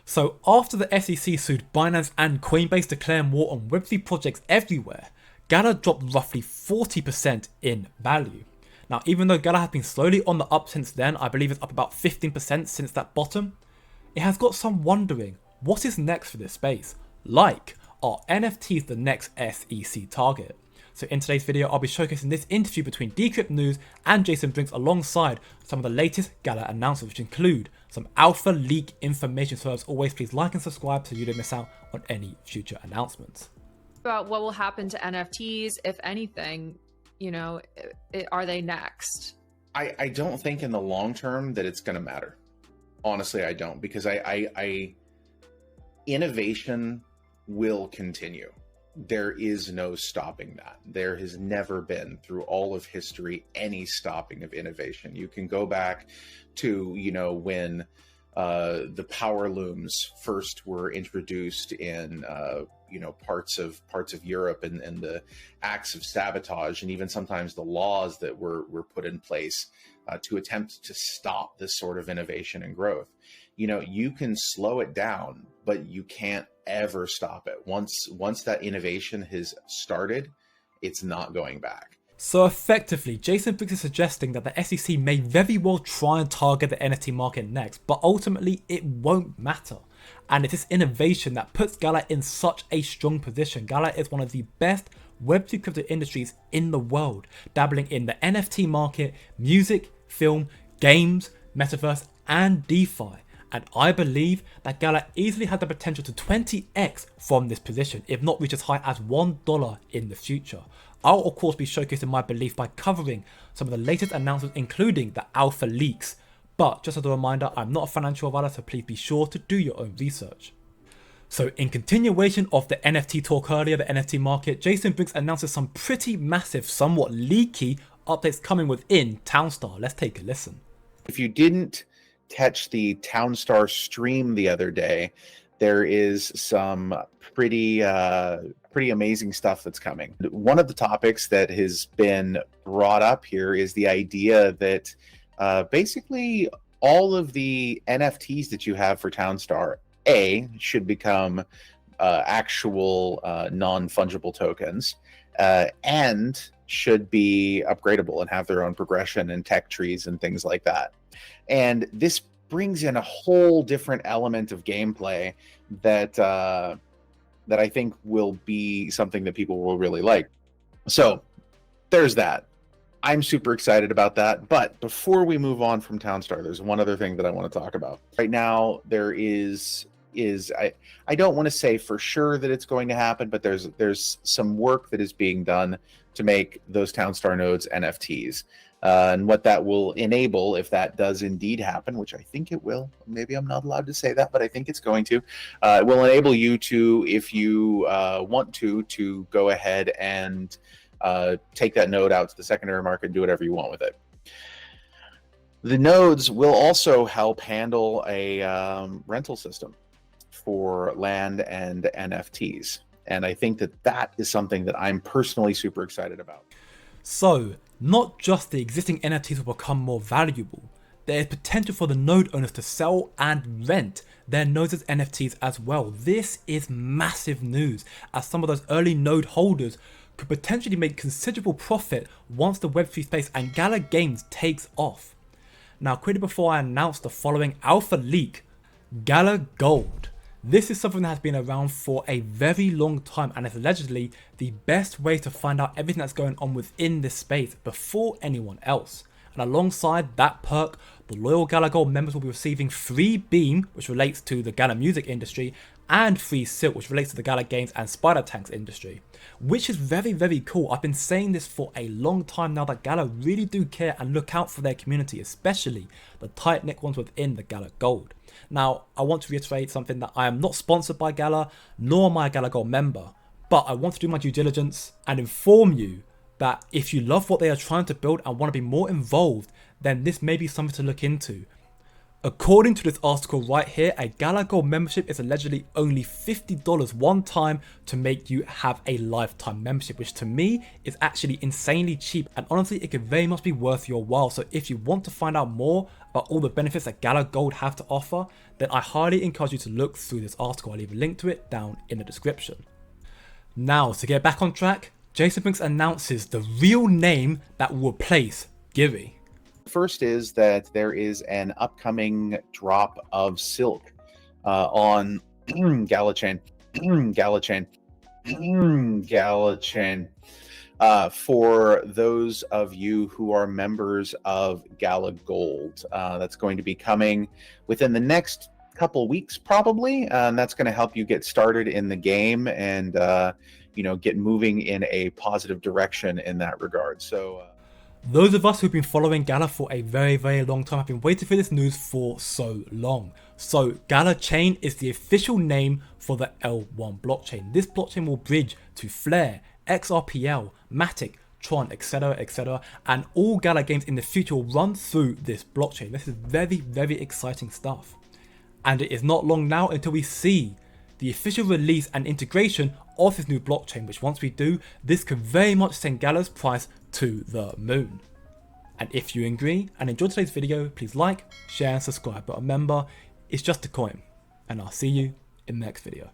So after the SEC sued Binance and Coinbase declaring war on Web3 projects everywhere, Gala dropped roughly 40% in value. Now, even though Gala has been slowly on the up since then, I believe it's up about 15% since that bottom, it has got some wondering, what is next for this space? Like, are NFTs the next SEC target? So in today's video, I'll be showcasing this interview between Decrypt News and Jason Brinks alongside some of the latest Gala announcements, which include some alpha leak information. So as always, please like and subscribe so you don't miss out on any future announcements. About what will happen to NFTs, if anything, are they next? I don't think in the long term that it's going to matter. Honestly, I don't, because innovation will continue. There is no stopping that. There has never been, through all of history, any stopping of innovation. You can go back to, when the power looms first were introduced in, parts of Europe, and the acts of sabotage, and even sometimes the laws that were put in place to attempt to stop this sort of innovation and growth. You can slow it down, but you can't ever stop it. Once that innovation has started, it's not going back. So effectively, Jason Brinks is suggesting that the SEC may very well try and target the NFT market next, but ultimately it won't matter. And it is innovation that puts Gala in such a strong position. Gala is one of the best Web3 crypto industries in the world, dabbling in the NFT market, music, film, games, metaverse, and DeFi. And I believe that Gala easily had the potential to 20x from this position, if not reach as high as $1 in the future. I'll of course be showcasing my belief by covering some of the latest announcements, including the alpha leaks. But just as a reminder, I'm not a financial advisor, so please be sure to do your own research. So in continuation of the NFT talk earlier, the NFT market, Jason Brinks announces some pretty massive, somewhat leaky updates coming within Townstar. Let's take a listen. If you didn't catch the Townstar stream the other day, there is some pretty amazing stuff that's coming. One of the topics that has been brought up here is the idea that basically all of the NFTs that you have for Townstar should become actual non-fungible tokens, and should be upgradable and have their own progression and tech trees and things like that. And this brings in a whole different element of gameplay that I think will be something that people will really like. So there's that. I'm super excited about that. But before we move on from Townstar, there's one other thing that I want to talk about. Right now, there is I don't want to say for sure that it's going to happen, but there's some work that is being done to make those Townstar nodes NFTs. And what that will enable, if that does indeed happen, which I think it will, maybe I'm not allowed to say that, but I think it's going to, it will enable you to, if you want to go ahead and take that node out to the secondary market and do whatever you want with it. The nodes will also help handle a rental system for land and NFTs. And I think that is something that I'm personally super excited about. So, not just the existing NFTs will become more valuable, there is potential for the node owners to sell and rent their nodes as NFTs as well. This is massive news, as some of those early node holders could potentially make considerable profit once the Web3 space and Gala Games takes off. Now, quickly before I announce the following alpha leak, Gala Gold. This is something that has been around for a very long time and is allegedly the best way to find out everything that's going on within this space before anyone else. And alongside that perk, the loyal Gala Gold members will be receiving free Beam, which relates to the Gala music industry, and free Silk, which relates to the Gala Games and Spider Tanks industry, which is very, very cool. I've been saying this for a long time now, that Gala really do care and look out for their community, especially the tight-knit ones within the Gala Gold. Now, I want to reiterate something, that I am not sponsored by Gala, nor am I a Gala Gold member, but I want to do my due diligence and inform you that if you love what they are trying to build and want to be more involved, then this may be something to look into. According to this article right here, a Gala Gold membership is allegedly only $50 one time to make you have a lifetime membership, which to me is actually insanely cheap, and honestly it could very much be worth your while. So if you want to find out more about all the benefits that Gala Gold have to offer, then I highly encourage you to look through this article. I'll leave a link to it down in the description. Now, to get back on track, Jason Brinks announces the real name that will replace Gibby. First is that there is an upcoming drop of silk on Gala chain, for those of you who are members of Gala Gold. That's going to be coming within the next couple weeks probably, and that's going to help you get started in the game and get moving in a positive direction in that regard. So those of us who've been following Gala for a very long time have been waiting for this news for so long. So Gala Chain is the official name for the L1 blockchain. This blockchain will bridge to Flare, XRPL, Matic, Tron, etc, and all Gala games in the future will run through this blockchain. This is very exciting stuff. And it is not long now until we see the official release and integration of this new blockchain, which once we do, this could very much send Gala's price to the moon. And if you agree and enjoyed today's video, please like, share and subscribe. But remember, it's just a coin, and I'll see you in the next video.